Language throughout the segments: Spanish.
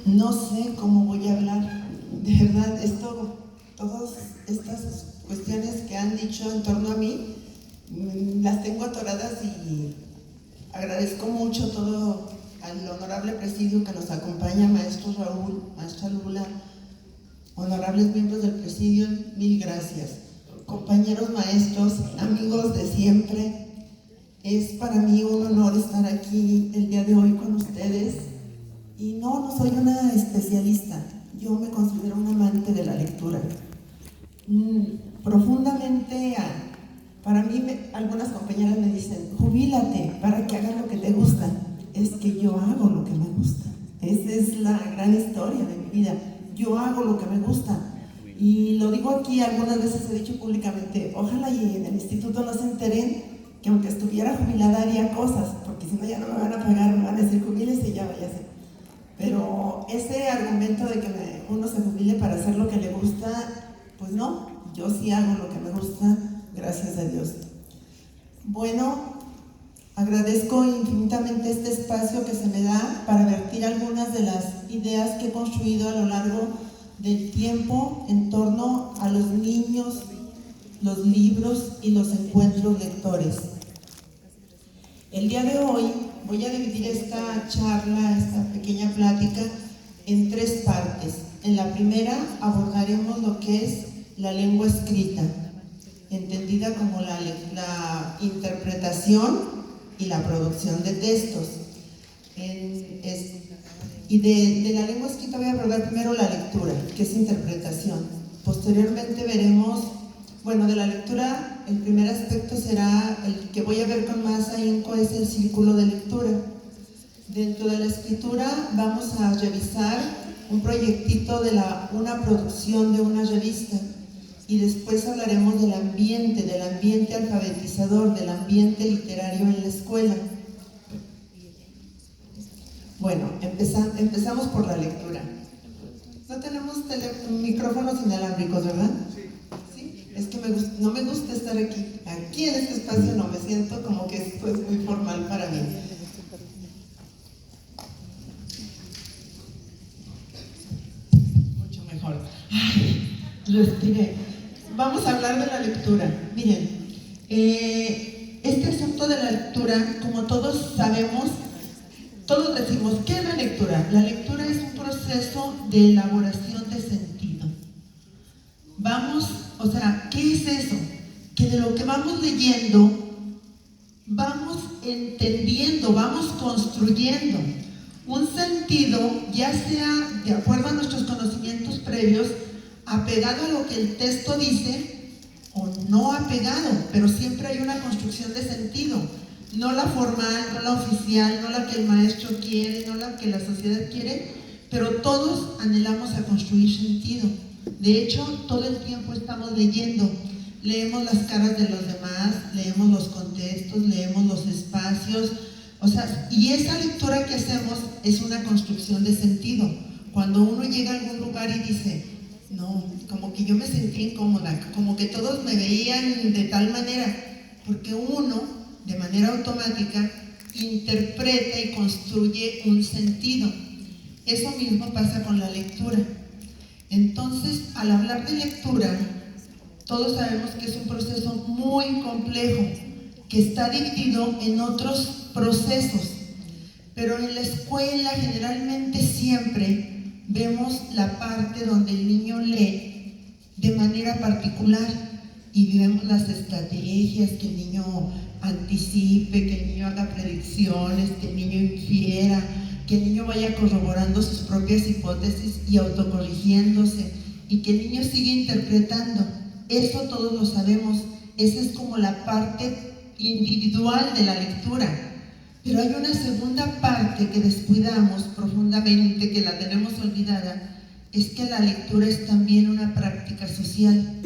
No sé cómo voy a hablar, de verdad, todas estas cuestiones que han dicho en torno a mí, las tengo atoradas y agradezco mucho todo al honorable presidio que nos acompaña, maestro Raúl, maestra Lula, honorables miembros del presidio, mil gracias. Compañeros maestros, amigos de siempre, es para mí un honor estar aquí el día de hoy con ustedes. Y no soy una especialista, yo me considero un amante de la lectura. Profundamente, para mí, algunas compañeras me dicen, jubílate para que hagas lo que te gusta. Es que yo hago lo que me gusta. Esa es la gran historia de mi vida. Yo hago lo que me gusta. Y lo digo aquí, algunas veces he dicho públicamente, ojalá y en el instituto no se enteren que aunque estuviera jubilada haría cosas, porque si no ya no me van a pagar, me van a decir jubílese y ya váyase. Pero ese argumento de que uno se jubile para hacer lo que le gusta, pues no, yo sí hago lo que me gusta, gracias a Dios. Bueno, agradezco infinitamente este espacio que se me da para vertir algunas de las ideas que he construido a lo largo del tiempo en torno a los niños, los libros y los encuentros lectores. El día de hoy voy a dividir esta charla, esta pequeña plática, en tres partes. En la primera abordaremos lo que es la lengua escrita, entendida como la interpretación y la producción de textos. Y de la lengua escrita voy a abordar primero la lectura, que es interpretación. Posteriormente veremos, bueno, de la lectura, el primer aspecto será el que voy a ver con más ahínco, es el círculo de lectura. Dentro de la escritura vamos a revisar un proyectito de una producción de una revista, y después hablaremos del ambiente alfabetizador, del ambiente literario en la escuela. Bueno, empezamos por la lectura. No tenemos micrófonos inalámbricos, ¿verdad? Sí. Es que no me gusta estar aquí. Aquí en este espacio no, me siento como que esto es muy formal para mí. Mucho mejor. Ay, respiré. Vamos a hablar de la lectura. Miren, este asunto de la lectura, como todos sabemos, todos decimos, ¿qué es la lectura? La lectura es un proceso de elaboración de sentido. ¿Qué es eso? Que de lo que vamos leyendo, vamos entendiendo, vamos construyendo un sentido, ya sea de acuerdo a nuestros conocimientos previos, apegado a lo que el texto dice, o no apegado, pero siempre hay una construcción de sentido. No la formal, no la oficial, no la que el maestro quiere, no la que la sociedad quiere, pero todos anhelamos a construir sentido. De hecho, todo el tiempo estamos leyendo. Leemos las caras de los demás, leemos los contextos, leemos los espacios. Y esa lectura que hacemos es una construcción de sentido. Cuando uno llega a algún lugar y dice, no, como que yo me sentí incómoda, como que todos me veían de tal manera, porque uno, de manera automática, interpreta y construye un sentido. Eso mismo pasa con la lectura. Entonces, al hablar de lectura, todos sabemos que es un proceso muy complejo, que está dividido en otros procesos, pero en la escuela generalmente siempre vemos la parte donde el niño lee de manera particular y vemos las estrategias, que el niño anticipe, que el niño haga predicciones, que el niño infiera, que el niño vaya corroborando sus propias hipótesis y autocorrigiéndose, y que el niño siga interpretando. Eso todos lo sabemos, esa es como la parte individual de la lectura. Pero hay una segunda parte que descuidamos profundamente, que la tenemos olvidada, es que la lectura es también una práctica social.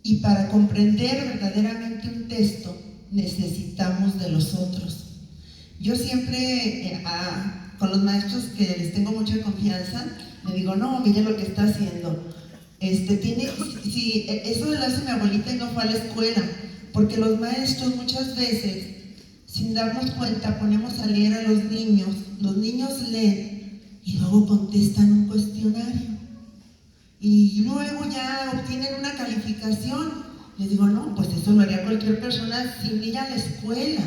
Y para comprender verdaderamente un texto, necesitamos de los otros. Yo siempre, con los maestros que les tengo mucha confianza, le digo, no, mire lo que está haciendo. Eso lo hace mi abuelita y no fue a la escuela, porque los maestros muchas veces, sin darnos cuenta, ponemos a leer a los niños leen, y luego contestan un cuestionario y luego ya obtienen una calificación. Les digo, no, pues eso lo haría cualquier persona sin ir a la escuela.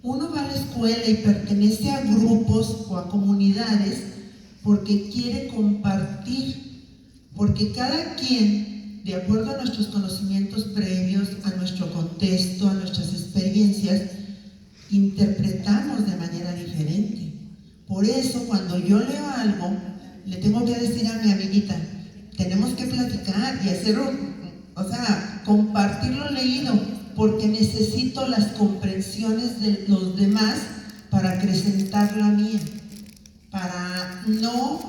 Uno va a la escuela y pertenece a grupos o a comunidades porque quiere compartir, porque cada quien, de acuerdo a nuestros conocimientos previos, a nuestro contexto, a nuestras experiencias, interpretamos de manera diferente. Por eso, cuando yo leo algo, le tengo que decir a mi amiguita, tenemos que platicar y hacerlo, compartir lo leído, porque necesito las comprensiones de los demás para acrecentar la mía. Para no,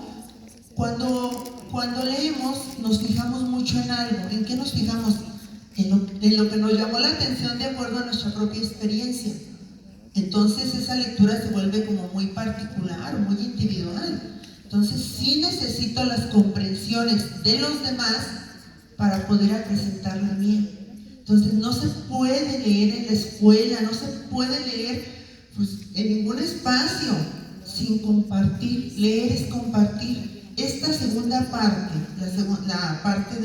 cuando leemos nos fijamos mucho en algo. ¿En qué nos fijamos? En lo que nos llamó la atención de acuerdo a nuestra propia experiencia. Entonces esa lectura se vuelve como muy particular, muy individual. Entonces sí necesito las comprensiones de los demás para poder acrecentar la mía. Entonces no se puede leer en la escuela, no se puede leer pues, en ningún espacio sin compartir. Leer es compartir. Esta segunda parte, la parte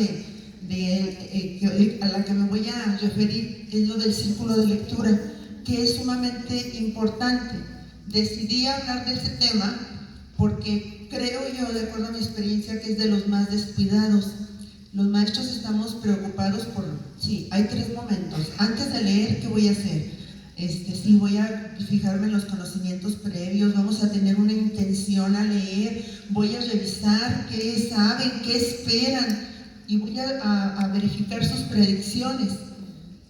a la que me voy a referir, es lo del círculo de lectura, que es sumamente importante. Decidí hablar de ese tema porque creo yo, de acuerdo a mi experiencia, que es de los más descuidados. Los maestros estamos preocupados por, sí, hay 3 momentos. Antes de leer, ¿qué voy a hacer? Sí, voy a fijarme en los conocimientos previos, vamos a tener una intención a leer, voy a revisar qué saben, qué esperan y voy a verificar sus predicciones.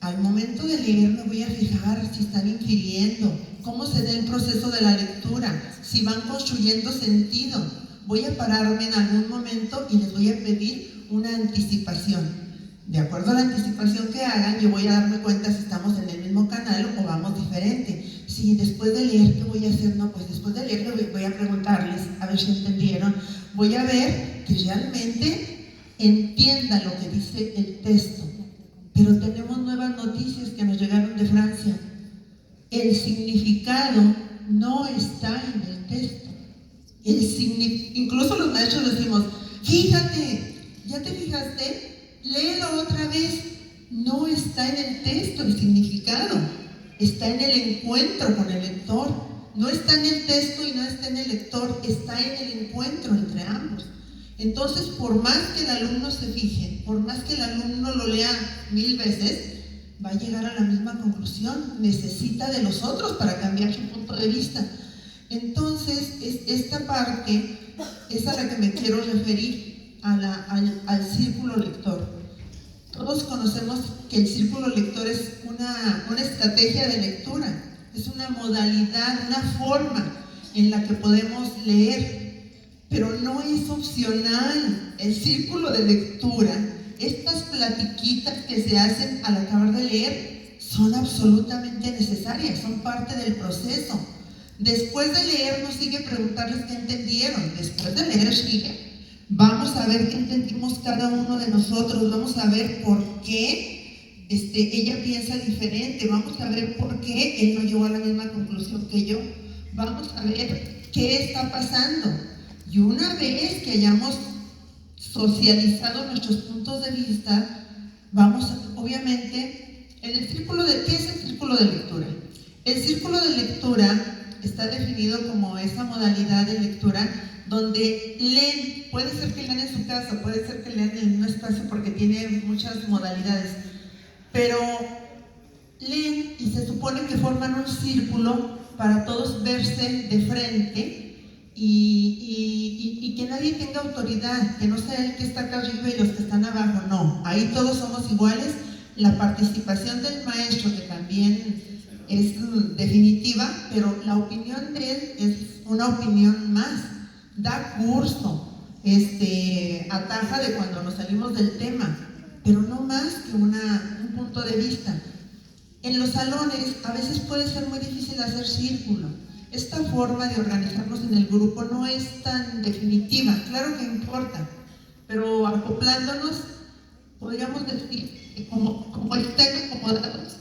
Al momento de leer me voy a fijar si están infiriendo, cómo se da el proceso de la lectura, si van construyendo sentido. Voy a pararme en algún momento y les voy a pedir una anticipación. De acuerdo a la anticipación que hagan, yo voy a darme cuenta si estamos en el mismo canal o vamos diferente. Si después de leer, ¿qué voy a hacer? No, pues después de leer voy a preguntarles, a ver si entendieron. Voy a ver que realmente entiendan lo que dice el texto. Pero tenemos nuevas noticias que nos llegaron de Francia. El significado no está en el texto. Incluso los maestros decimos, fíjate, ¿ya te fijaste? Léelo otra vez. No está en el texto el significado, está en el encuentro con el lector. No está en el texto y no está en el lector, está en el encuentro entre ambos. Entonces, por más que el alumno se fije, por más que el alumno lo lea 1000 veces, va a llegar a la misma conclusión. Necesita de los otros para cambiar su punto de vista. Entonces, esta parte es a la que me quiero referir, al círculo lector. Todos conocemos que el círculo lector es una estrategia de lectura, es una modalidad, una forma en la que podemos leer, pero no es opcional. El círculo de lectura, estas platiquitas que se hacen al acabar de leer, son absolutamente necesarias, son parte del proceso. Después de leer, no sigue preguntarles qué entendieron. Después de leer, sigue. Vamos a ver qué entendimos cada uno de nosotros. Vamos a ver por qué ella piensa diferente. Vamos a ver por qué él no llegó a la misma conclusión que yo. Vamos a ver qué está pasando. Y una vez que hayamos socializado nuestros puntos de vista, vamos obviamente, ¿qué es el círculo de lectura? El círculo de lectura está definido como esa modalidad de lectura donde leen. Puede ser que lean en su casa, puede ser que lean en un espacio porque tiene muchas modalidades, pero leen y se supone que forman un círculo para todos verse de frente y que nadie tenga autoridad, que no sea el que está acá arriba y los que están abajo. No, ahí todos somos iguales. La participación del maestro, que también es definitiva, pero la opinión de él es una opinión más. Da curso, ataja de cuando nos salimos del tema, pero no más que un punto de vista. En los salones a veces puede ser muy difícil hacer círculo. Esta forma de organizarnos en el grupo no es tan definitiva. Claro que importa, pero acoplándonos podríamos decir que como estén acomodados,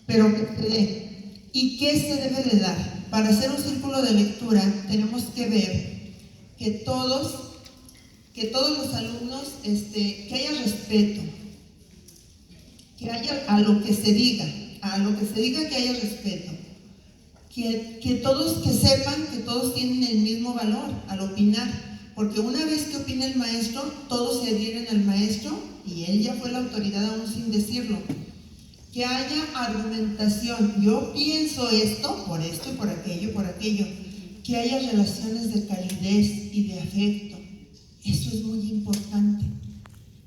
pero que se dé. ¿Y qué se debe de dar? Para hacer un círculo de lectura tenemos que ver que todos los alumnos, que haya respeto, que haya a lo que se diga que haya respeto, que todos que sepan que todos tienen el mismo valor al opinar, porque una vez que opina el maestro, todos se adhieren al maestro y él ya fue la autoridad aún sin decirlo. Que haya argumentación, yo pienso esto y por aquello, que haya relaciones de calidez y de afecto, eso es muy importante.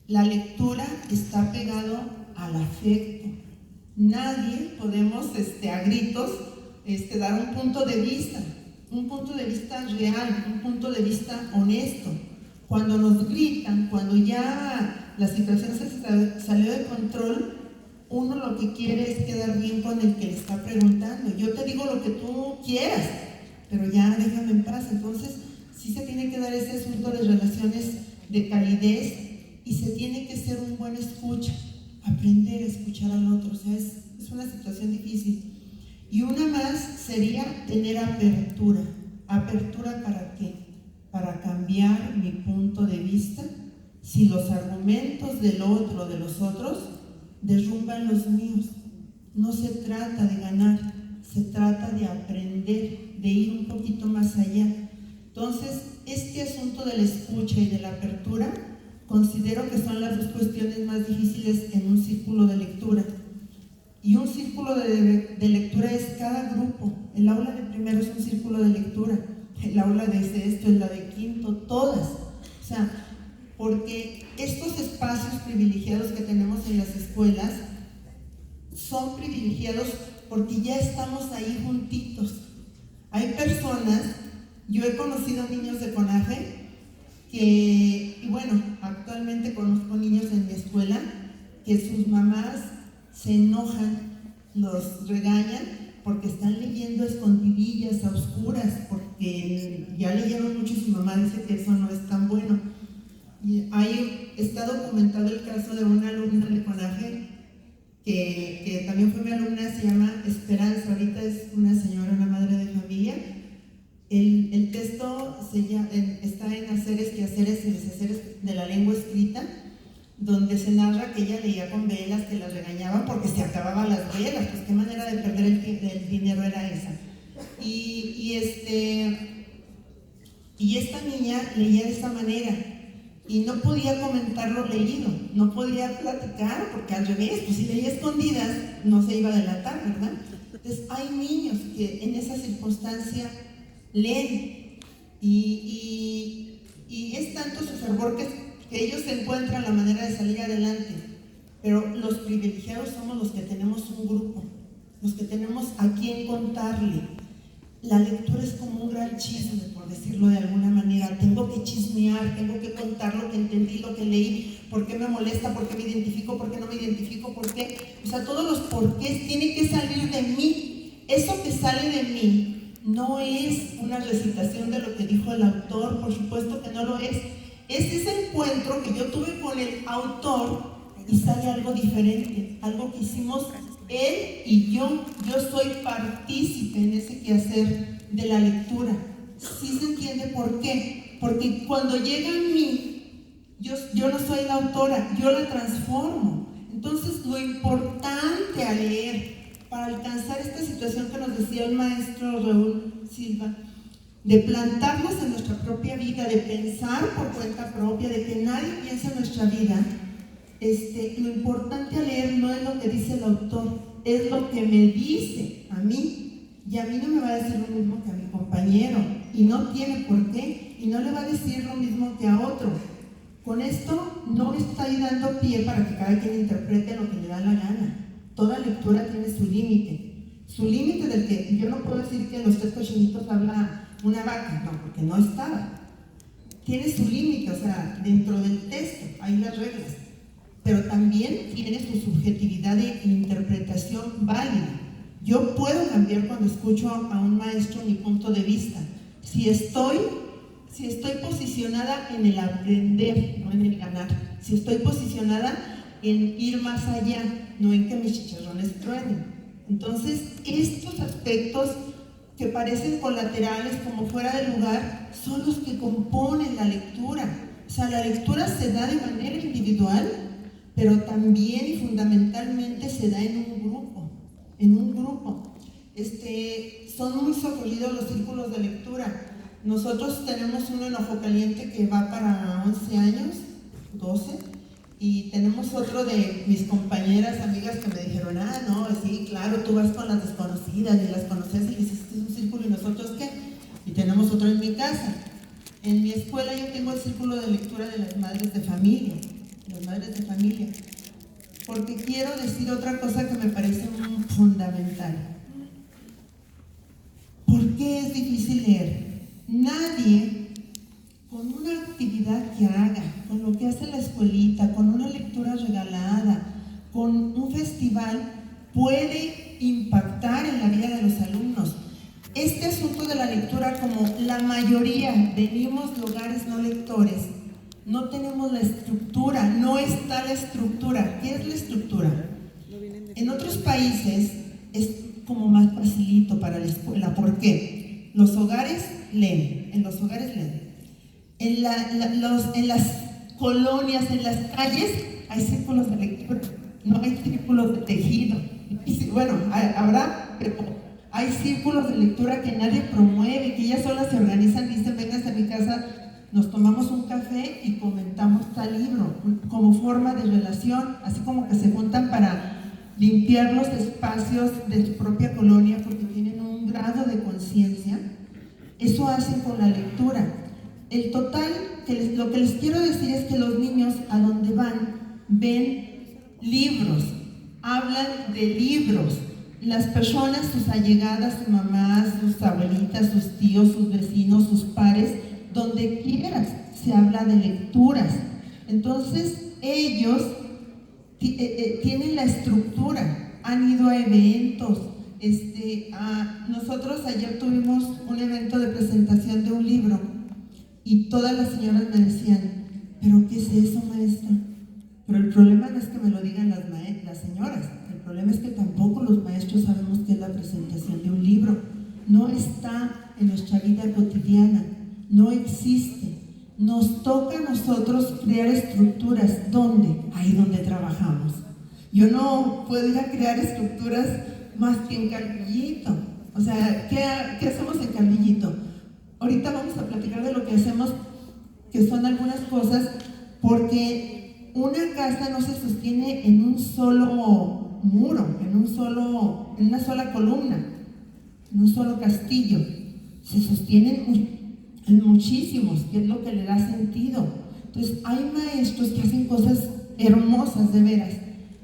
La lectura está pegado al afecto. Nadie podemos a gritos dar un punto de vista real, un punto de vista honesto. Cuando nos gritan, cuando ya la situación se salió de control, uno lo que quiere es quedar bien con el que le está preguntando. Yo te digo lo que tú quieras, pero ya déjame en paz. Entonces sí se tiene que dar ese asunto de relaciones de calidez y se tiene que ser un buen escucha, aprender a escuchar al otro. O sea, es una situación difícil. Y una más sería tener apertura. ¿Apertura para qué? Para cambiar mi punto de vista si los argumentos del otro, de los otros, derrumban los míos. No se trata de ganar, se trata de aprender, de ir un poquito más allá. Entonces, este asunto de la escucha y de la apertura, considero que son las dos cuestiones más difíciles en un círculo de lectura. Y un círculo de lectura es cada grupo. El aula de primero es un círculo de lectura, el aula de sexto es la de quinto, todas. O sea, porque estos espacios privilegiados que tenemos en las escuelas son privilegiados porque ya estamos ahí juntitos. Hay personas, yo he conocido niños de CONAFE y bueno, actualmente conozco niños en mi escuela que sus mamás se enojan, los regañan porque están leyendo a escondidillas, a oscuras, porque ya leyeron mucho y su mamá dice que eso no es tan bueno. Está documentado el caso de una alumna de CONAFE que también fue mi alumna, se llama Esperanza, ahorita es una señora, una madre de familia. El texto está en Haceres, Quehaceres y Deshaceres de la lengua escrita, donde se narra que ella leía con velas, que las regañaban porque se acababan las velas. Pues qué manera de perder el dinero era esa. Y esta niña leía de esta manera y no podía comentar lo leído, no podía platicar porque al revés, pues si leía escondidas no se iba a delatar, ¿verdad? Entonces hay niños que en esa circunstancia leen y es tanto su fervor que ellos encuentran la manera de salir adelante, pero los privilegiados somos los que tenemos un grupo, los que tenemos a quién contarle. La lectura es como un gran chisme, por decirlo de alguna manera. Tengo que chismear, tengo que contar lo que entendí, lo que leí, por qué me molesta, por qué me identifico, por qué no me identifico, por qué. O sea, todos los porqués tienen que salir de mí. Eso que sale de mí no es una recitación de lo que dijo el autor, por supuesto que no lo es. Es ese encuentro que yo tuve con el autor y sale algo diferente, algo que hicimos él y yo. Yo soy partícipe en ese quehacer de la lectura. ¿Sí se entiende por qué? Porque cuando llega a mí, yo no soy la autora, yo la transformo. Entonces, lo importante a leer para alcanzar esta situación que nos decía el maestro Raúl Silva, de plantarnos en nuestra propia vida, de pensar por cuenta propia, de que nadie piensa en nuestra vida, lo importante a leer no es lo que dice el autor, es lo que me dice a mí. Y a mí no me va a decir lo mismo que a mi compañero, y no tiene por qué, y no le va a decir lo mismo que a otro. Con esto no estoy dando pie para que cada quien interprete lo que le da la gana. Toda lectura tiene su límite del que yo no puedo decir que en los 3 cochinitos habla una vaca, no, porque no estaba. Tiene su límite, o sea, dentro del texto hay las reglas, pero también tiene su subjetividad de interpretación válida. Yo puedo cambiar cuando escucho a un maestro mi punto de vista. Si estoy posicionada en el aprender, no en el ganar. Si estoy posicionada en ir más allá, no en que mis chicharrones truenen. Entonces, estos aspectos que parecen colaterales, como fuera de lugar, son los que componen la lectura. O sea, la lectura se da de manera individual, pero también y fundamentalmente se da en un grupo, son muy socorridos los círculos de lectura. Nosotros tenemos uno en Ojo Caliente que va para 11 años, 12, y tenemos otro de mis compañeras, amigas que me dijeron, no, sí, claro, tú vas con las desconocidas y las conoces y dices, este es un círculo, ¿y nosotros qué? Y tenemos otro en mi casa. En mi escuela yo tengo el círculo de lectura de las madres de familia, porque quiero decir otra cosa que me parece fundamental. ¿Por qué es difícil leer? Nadie, con una actividad que haga, con lo que hace la escuelita, con una lectura regalada, con un festival, puede impactar en la vida de los alumnos. Este asunto de la lectura, como la mayoría venimos de hogares no lectores, no tenemos la estructura, no está la estructura. ¿Qué es la estructura? En otros países es como más facilito para la escuela. ¿Por qué? Los hogares leen, en los hogares leen. En las colonias, en las calles, hay círculos de lectura, no hay círculos de tejido. Bueno, habrá, pero hay círculos de lectura que nadie promueve, que ellas solas se organizan, dicen, vengan a mi casa, nos tomamos un café y comentamos tal libro, como forma de relación, así como que se juntan para limpiar los espacios de su propia colonia porque tienen un grado de conciencia. Eso hacen con la lectura. El total, lo que les quiero decir es que los niños a donde van, ven libros, hablan de libros. Las personas, sus allegadas, sus mamás, sus abuelitas, sus tíos, sus vecinos, sus pares, donde quieras se habla de lecturas. Entonces ellos tienen la estructura, han ido a eventos. Nosotros ayer tuvimos un evento de presentación de un libro y todas las señoras me decían, ¿pero qué es eso, maestra? Pero el problema no es que me lo digan las señoras, el problema es que tampoco los maestros sabemos qué es la presentación de un libro. No está en nuestra vida cotidiana, no existe. Nos toca a nosotros crear estructuras. ¿Dónde? Ahí donde trabajamos. Yo no puedo ir a crear estructuras más que en Calvillito. O sea, ¿qué hacemos en Calvillito? Ahorita vamos a platicar de lo que hacemos, que son algunas cosas, porque una casa no se sostiene en un solo muro, en una sola columna, en un solo castillo. Se sostienen en muchísimos, que es lo que le da sentido. Entonces hay maestros que hacen cosas hermosas de veras,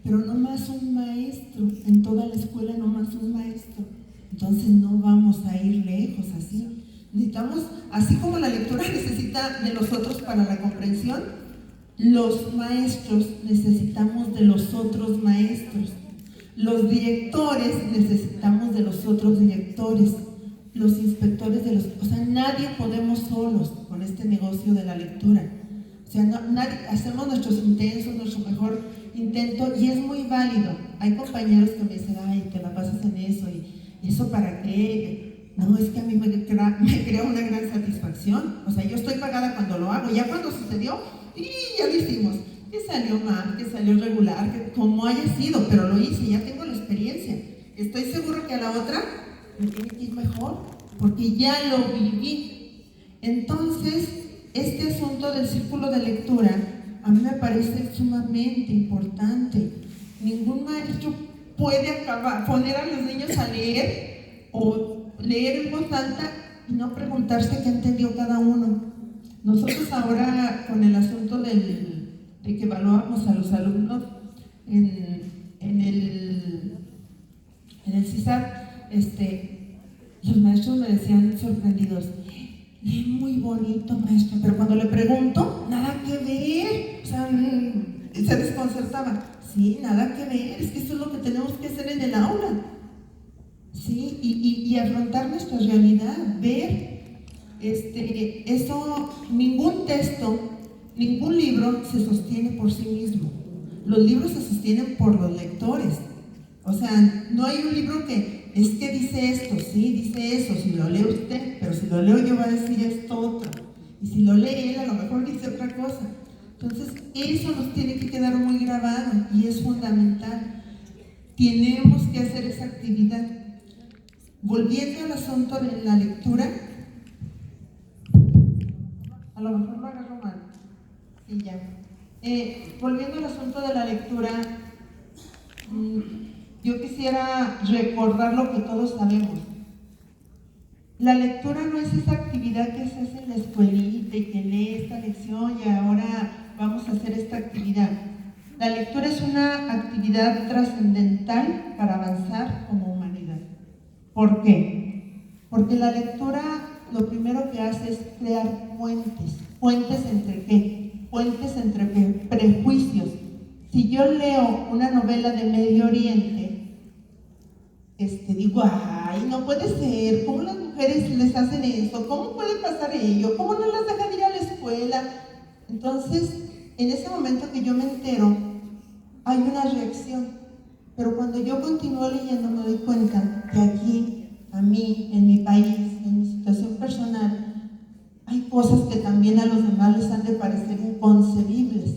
pero no más un maestro, en toda la escuela no más un maestro. Entonces no vamos a ir lejos así. Necesitamos, así como la lectura necesita de los otros para la comprensión, los maestros necesitamos de los otros maestros. Los directores necesitamos de los otros directores. Los inspectores o sea, nadie podemos solos con este negocio de la lectura. O sea, nadie, hacemos nuestro mejor intento y es muy válido. Hay compañeros que me dicen, ay, te la pasas en eso y eso para qué. No, es que a mí me crea una gran satisfacción. O sea, yo estoy pagada cuando lo hago. Ya cuando sucedió, y ya lo hicimos. Que salió mal, que salió regular, que como haya sido, pero lo hice, ya tengo la experiencia. Estoy seguro que a la otra me tiene que ir mejor, porque ya lo viví. Entonces, este asunto del círculo de lectura a mí me parece sumamente importante. Ningún maestro puede poner a los niños a leer o leer en voz alta y no preguntarse qué entendió cada uno. Nosotros ahora, con el asunto de que evaluamos a los alumnos en el CISAT, los maestros me decían sorprendidos, lee muy bonito, maestra, pero cuando le pregunto, nada que ver. O sea, se desconcertaba. Sí, nada que ver, es que eso es lo que tenemos que hacer en el aula. Sí, y afrontar nuestra realidad, ver. Eso, ningún texto, ningún libro se sostiene por sí mismo. Los libros se sostienen por los lectores. O sea, no hay un libro que es que dice esto, sí, dice eso, si lo lee usted, pero si lo leo yo va a decir esto otro. Y si lo lee él, a lo mejor dice otra cosa. Entonces, eso nos tiene que quedar muy grabado y es fundamental. Tenemos que hacer esa actividad. Volviendo al asunto de la lectura, a lo mejor lo agarro mal. Sí, ya. Volviendo al asunto de la lectura, yo quisiera recordar lo que todos sabemos. La lectura no es esa actividad que se hace en la escuelita y que lee esta lección y ahora vamos a hacer esta actividad. La lectura es una actividad trascendental para avanzar como humanidad. ¿Por qué? Porque la lectura lo primero que hace es crear puentes. ¿Puentes entre qué? Puentes entre prejuicios. Si yo leo una novela de Medio Oriente, digo, ay, no puede ser, ¿cómo las mujeres les hacen eso? ¿Cómo puede pasar ello? ¿Cómo no las dejan ir a la escuela? Entonces, en ese momento que yo me entero, hay una reacción. Pero cuando yo continúo leyendo me doy cuenta que aquí, a mí, en mi país, en mi situación personal, hay cosas que también a los demás les han de parecer inconcebibles.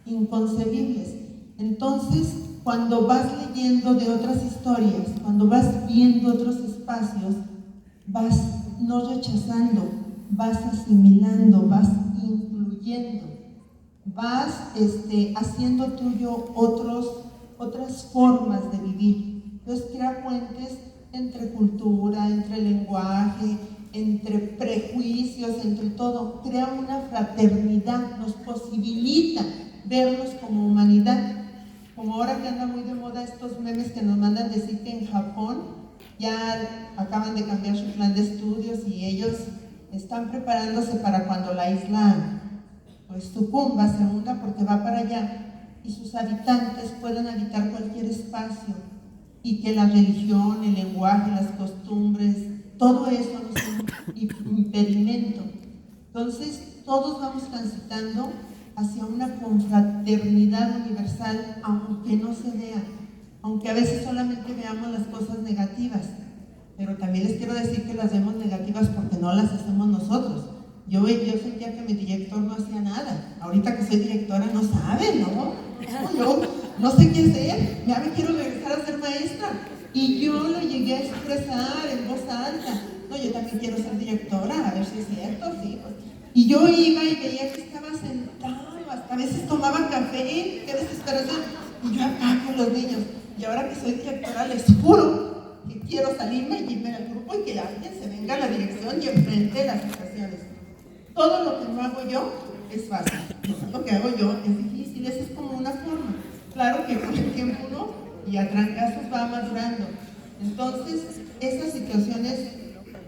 Inconcebibles. Entonces, cuando vas leyendo de otras historias, cuando vas viendo otros espacios, vas no rechazando, vas asimilando, vas incluyendo, vas haciendo tuyo otras formas de vivir. Entonces crea puentes entre cultura, entre lenguaje, entre prejuicios, entre todo. Crea una fraternidad, nos posibilita vernos como humanidad. Como ahora que anda muy de moda estos memes que nos mandan decir que en Japón ya acaban de cambiar su plan de estudios y ellos están preparándose para cuando la isla pues sucumba, se hunda porque va para allá y sus habitantes puedan habitar cualquier espacio y que la religión, el lenguaje, las costumbres, todo eso no sea un impedimento. Entonces todos vamos transitando hacia una confraternidad universal, aunque no se vea, aunque a veces solamente veamos las cosas negativas, pero también les quiero decir que las vemos negativas porque no las hacemos nosotros. Yo sentía que mi director no hacía nada, ahorita que soy directora no sabe, ¿no? Yo no sé qué hacer, ya me quiero regresar a ser maestra, y yo lo llegué a expresar en voz alta, no, yo también quiero ser directora, a ver si es cierto, sí, pues. Y yo iba y veía que estaba sentado, hasta a veces tomaba café, qué desesperación, y yo acá con los niños. Y ahora que soy directora, les juro que quiero salirme y irme al grupo y que alguien se venga a la dirección y enfrente las situaciones. Todo lo que no hago yo es fácil, lo que hago yo es difícil, esa es como una forma. Claro que con el tiempo uno y a trancazos va madurando. Entonces, esas situaciones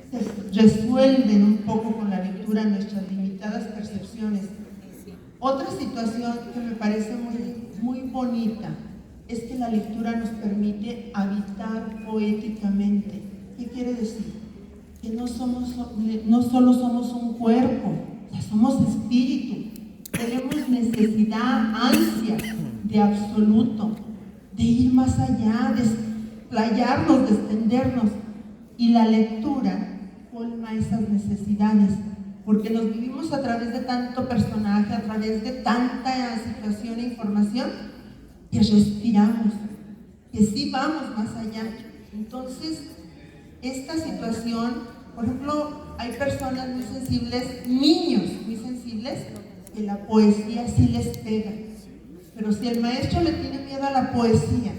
se resuelven un poco con la lectura, nuestras limitadas percepciones. Otra situación que me parece muy bonita es que la lectura nos permite habitar poéticamente. ¿Qué quiere decir? Que no solo somos un cuerpo, ya somos espíritu. Tenemos necesidad, ansia de absoluto, de ir más allá, de explayarnos, de extendernos. Y la lectura colma esas necesidades, porque nos vivimos a través de tanto personaje, a través de tanta situación e información, que respiramos, que sí vamos más allá. Entonces, esta situación, por ejemplo, hay personas muy sensibles, niños muy sensibles, que la poesía sí les pega. Pero si el maestro le tiene miedo a la poesía,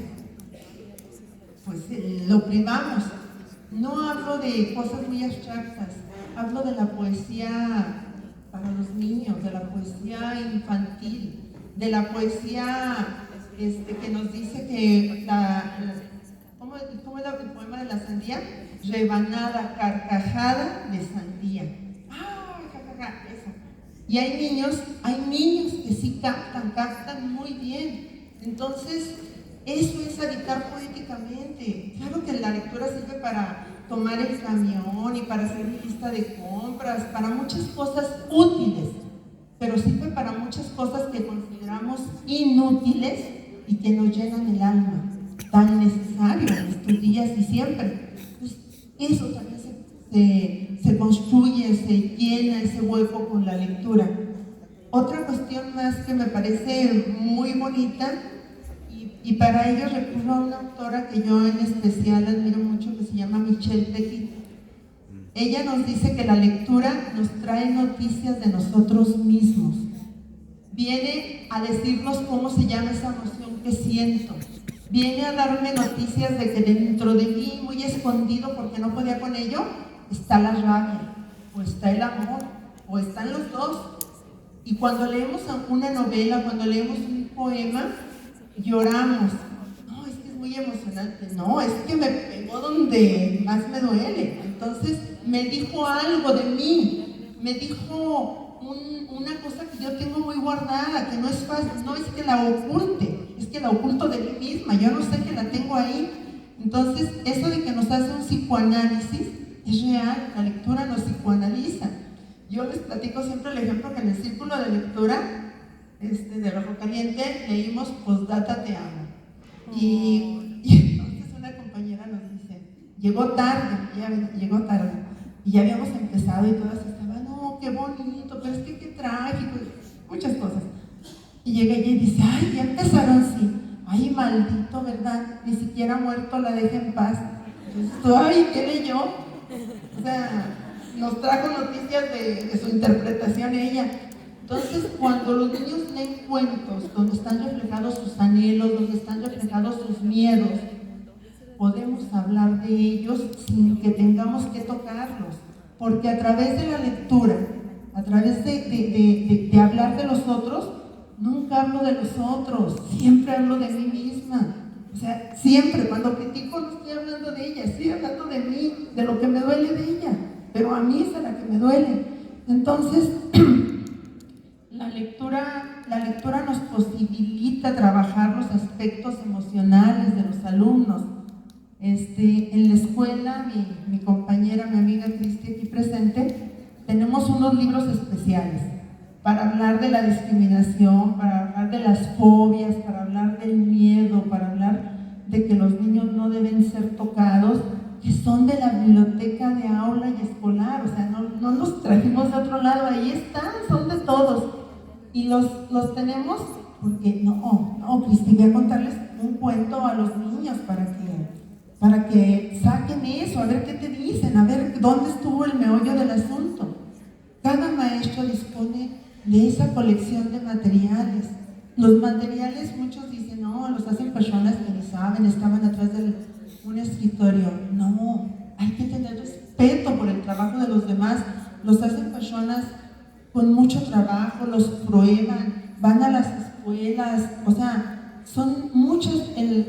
pues lo privamos. No hablo de cosas muy abstractas, hablo de la poesía para los niños, de la poesía infantil, de la poesía que nos dice que ¿cómo es el poema de la sandía? Rebanada, carcajada de sandía. ¡Ah, jajaja! Eso. Y hay niños que sí captan muy bien. Entonces, eso es habitar poéticamente. Claro que la lectura sirve para tomar el camión y para hacer mi lista de compras, para muchas cosas útiles, pero sirve para muchas cosas que consideramos inútiles y que nos llenan el alma. tan necesario en estos días y siempre. Pues eso también se construye, se llena ese hueco con la lectura. Otra cuestión más que me parece muy bonita, y para ello recurro a una autora que yo en especial admiro mucho, que se llama Michelle Petit. Ella nos dice que la lectura nos trae noticias de nosotros mismos. Viene a decirnos cómo se llama esa emoción que siento. Viene a darme noticias de que dentro de mí, muy escondido porque no podía con ello, está la rabia, o está el amor, o están los dos. Y cuando leemos una novela, cuando leemos un poema, lloramos. No, es que es muy emocionante. No, es que me pegó donde más me duele. Entonces me dijo algo de mí, me dijo una cosa que yo tengo muy guardada, que no es fácil, no es que la oculte, es que la oculto de mí misma, yo no sé que la tengo ahí. Entonces, eso de que nos hace un psicoanálisis es real, la lectura nos psicoanaliza. Yo les platico siempre el ejemplo que en el círculo de lectura de Rojo Caliente leímos Postdata Te Amo. Y entonces una compañera nos dice, llegó tarde, y ya habíamos empezado y todas estaban, no, qué bonito, pero es que qué trágico, muchas cosas. Y llega ella y dice, ay, ya empezaron, sí. Ay, maldito, ¿verdad? Ni siquiera muerto la deja en paz. Entonces, ay, ¿qué leyó? O sea, nos trajo noticias de su interpretación ella. Entonces, cuando los niños leen cuentos donde están reflejados sus anhelos, donde están reflejados sus miedos, podemos hablar de ellos sin que tengamos que tocarlos, porque a través de la lectura, a través de hablar de los otros, nunca hablo de los otros, siempre hablo de mí misma. O sea, siempre, cuando critico no estoy hablando de ella, estoy hablando de mí, de lo que me duele de ella, pero a mí es a la que me duele. Entonces, la lectura nos posibilita trabajar los aspectos emocionales de los alumnos. En la escuela, mi compañera, mi amiga Cristi aquí presente, tenemos unos libros especiales para hablar de la discriminación, para hablar de las fobias, para hablar del miedo, para hablar de que los niños no deben ser tocados, que son de la biblioteca de aula y escolar, o sea, no los trajimos de otro lado, ahí están, son de todos. Y los tenemos porque, Cristi, voy a contarles un cuento a los niños para que saquen eso, a ver qué te dicen, a ver dónde estuvo el meollo del asunto. Cada maestro dispone de esa colección de materiales. Los materiales, muchos dicen, no, los hacen personas que ni saben, estaban atrás de un escritorio. No, hay que tener respeto por el trabajo de los demás. Los hacen personas con mucho trabajo, los prueban, van a las escuelas, o sea, son muchas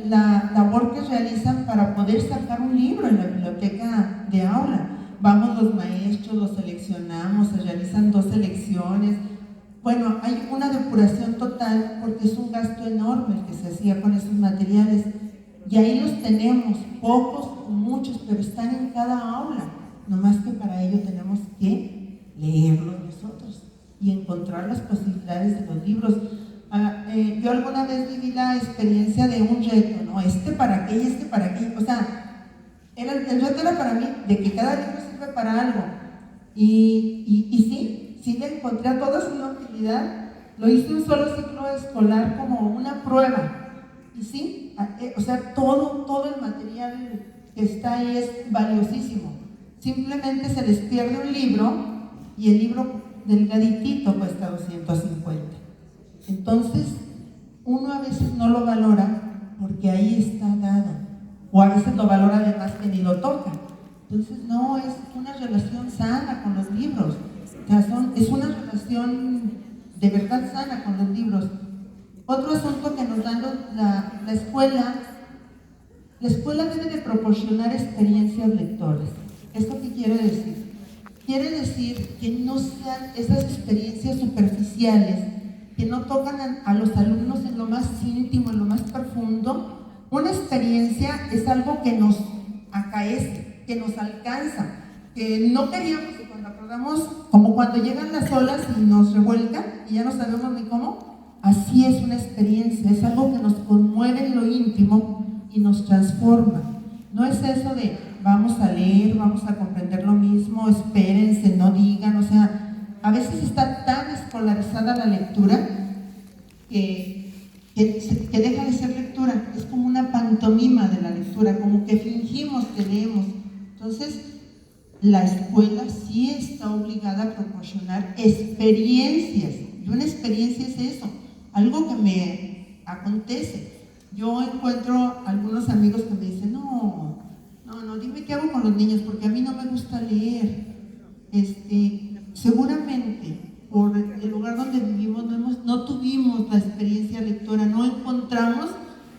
la labor que realizan para poder sacar un libro en la biblioteca de aula. Vamos los maestros, los seleccionamos, se realizan 2 selecciones. Bueno, hay una depuración total porque es un gasto enorme el que se hacía con esos materiales. Y ahí los tenemos, pocos o muchos, pero están en cada aula. Nomás que para ello tenemos que leerlos nosotros y encontrar las posibilidades de los libros. Yo alguna vez viví la experiencia de un reto, ¿no? ¿Para qué? ¿Y para qué? O sea, el reto era para mí de que cada libro sirve para algo. Y sí le encontré a todas una utilidad. Lo hice un solo ciclo escolar como una prueba. Y sí, o sea, todo el material que está ahí es valiosísimo. Simplemente se les pierde un libro y el libro delgaditito cuesta 250. Entonces, uno a veces no lo valora porque ahí está dado, o a veces lo valora además que ni lo toca. Entonces, no, es una relación sana con los libros. O sea, es una relación de verdad sana con los libros. Otro asunto que nos da la escuela debe de proporcionar experiencias lectoras. ¿Esto qué quiere decir? Quiere decir que no sean esas experiencias superficiales que no tocan a los alumnos en lo más íntimo, en lo más profundo. Una experiencia es algo que nos acaece, que nos alcanza, que no queríamos, y cuando acordamos, como cuando llegan las olas y nos revuelcan y ya no sabemos ni cómo. Así es una experiencia, es algo que nos conmueve en lo íntimo, y nos transforma. No es eso de vamos a leer, vamos a comprender lo mismo, espérense, no digan, o sea, a veces está tan escolarizada la lectura que deja de ser lectura, es como una pantomima de la lectura, como que fingimos que leemos. Entonces, la escuela sí está obligada a proporcionar experiencias, y una experiencia es eso, algo que me acontece. Yo encuentro algunos amigos que me dicen, no, dime qué hago con los niños, porque a mí no me gusta leer. Seguramente por el lugar donde vivimos no tuvimos la experiencia lectora, no encontramos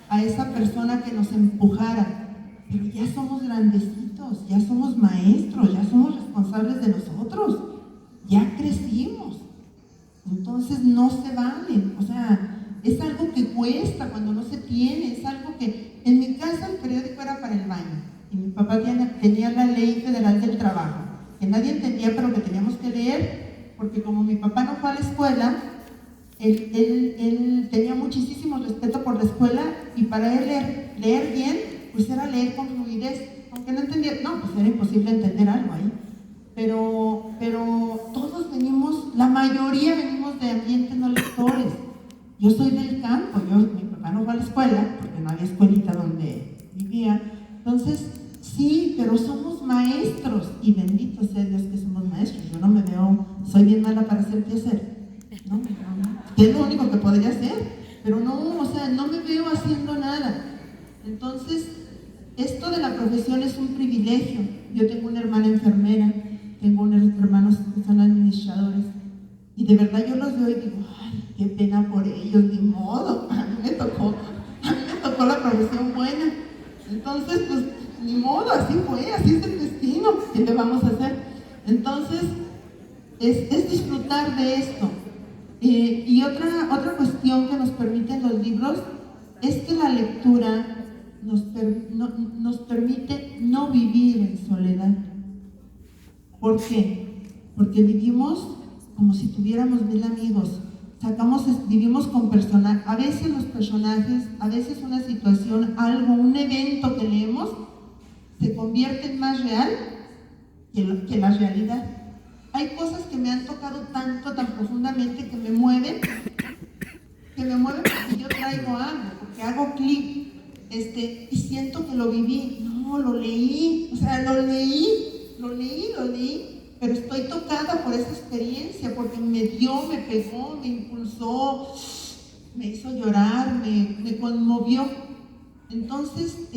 a esa persona que nos empujara, pero ya somos grandecitos, ya somos maestros, ya somos responsables de nosotros, ya crecimos, entonces no se valen, o sea, es algo que cuesta cuando no se tiene, es algo que, en mi casa el periódico era para el baño, y mi papá tenía la Ley Federal del Trabajo, que nadie entendía pero que teníamos que leer, porque como mi papá no fue a la escuela, él tenía muchísimo respeto por la escuela, y para él leer bien, pues era leer con fluidez, aunque no entendía, no, pues era imposible entender algo ahí, pero todos venimos, la mayoría venimos de ambientes no lectores. Yo soy del campo, mi papá no fue a la escuela, porque no había escuelita donde vivía, entonces sí, pero somos maestros, y bendito sea Dios que somos maestros. Yo no me veo, soy bien mala para hacer qué hacer, no, que es lo único que podría hacer, pero no, o sea, no me veo haciendo nada. Entonces, esto de la profesión es un privilegio. Yo tengo una hermana enfermera, tengo unos hermanos que son administradores, y de verdad yo los veo y digo, ay, qué pena por ellos, ni modo, a mí me tocó la profesión buena. Entonces, pues, ni modo, así fue, así es el destino, ¿qué le vamos a hacer? Entonces, es disfrutar de esto. Y otra cuestión que nos permiten los libros es que la lectura nos permite no vivir en soledad. ¿Por qué? Porque vivimos como si tuviéramos 1000 amigos. Vivimos con personajes, a veces los personajes, a veces una situación, algo, un evento que leemos, se convierte en más real que la realidad. Hay cosas que me han tocado tanto, tan profundamente, que me mueven porque yo traigo algo, porque hago clic, y siento que lo viví. No, lo leí, o sea, lo leí, pero estoy tocada por esa experiencia, porque me dio, me pegó, me impulsó, me hizo llorar, me conmovió. Entonces,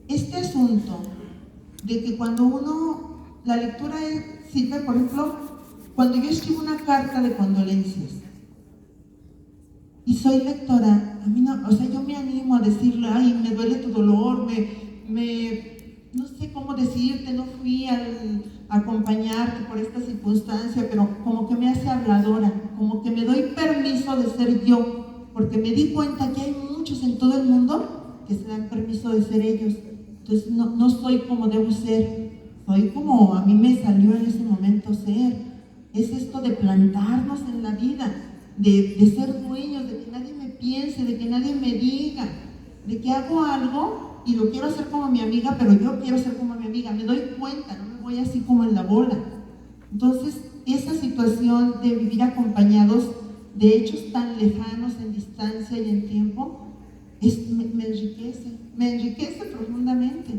este asunto de que cuando la lectura sirve, por ejemplo, cuando yo escribo una carta de condolencias y soy lectora, a mí no, o sea, yo me animo a decirle, ay, me duele tu dolor, no sé cómo decirte, no fui a acompañarte por esta circunstancia, pero como que me hace habladora, como que me doy permiso de ser yo, porque me di cuenta que hay muchos en todo el mundo que se dan permiso de ser ellos. Entonces no soy como debo ser, soy como a mí me salió en ese momento ser. Es esto de plantarnos en la vida, de ser dueños, de que nadie me piense, de que nadie me diga, de que hago algo y lo quiero hacer como mi amiga, pero yo quiero ser como mi amiga, me doy cuenta, no me voy así como en la bola. Entonces, esa situación de vivir acompañados de hechos tan lejanos en distancia y en tiempo, me enriquece profundamente.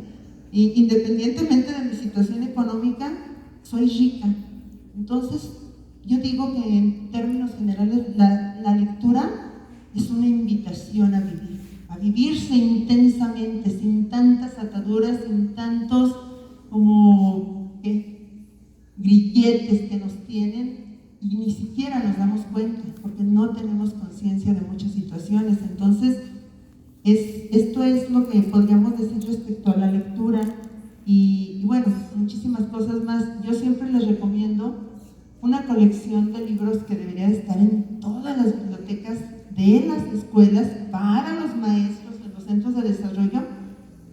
Y independientemente de mi situación económica, soy rica. Entonces, yo digo que en términos generales la lectura es una invitación a vivirse intensamente, sin tantas ataduras, sin tantos como grilletes que nos tienen, y ni siquiera nos damos cuenta, porque no tenemos conciencia de muchas situaciones. Entonces, esto es lo que podríamos decir respecto a la lectura, y bueno, muchísimas cosas más. Yo siempre les recomiendo una colección de libros que debería estar en todas las bibliotecas de las escuelas para los maestros en los centros de desarrollo.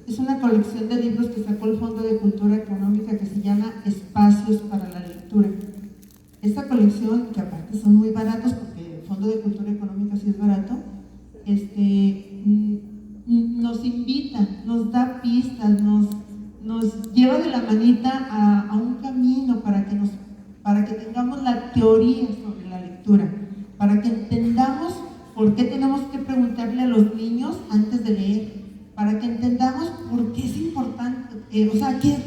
Es una colección de libros que sacó el Fondo de Cultura Económica, que se llama Espacios para la Lectura. Esta colección, que aparte son muy baratos, porque el Fondo de Cultura Económica sí es barato, nos invita, nos da pistas, nos lleva de la manita a un camino para que tengamos la teoría sobre la lectura, para que entendamos por qué tenemos que preguntarle a los niños antes de leer, para que entendamos por qué es importante, o sea, qué es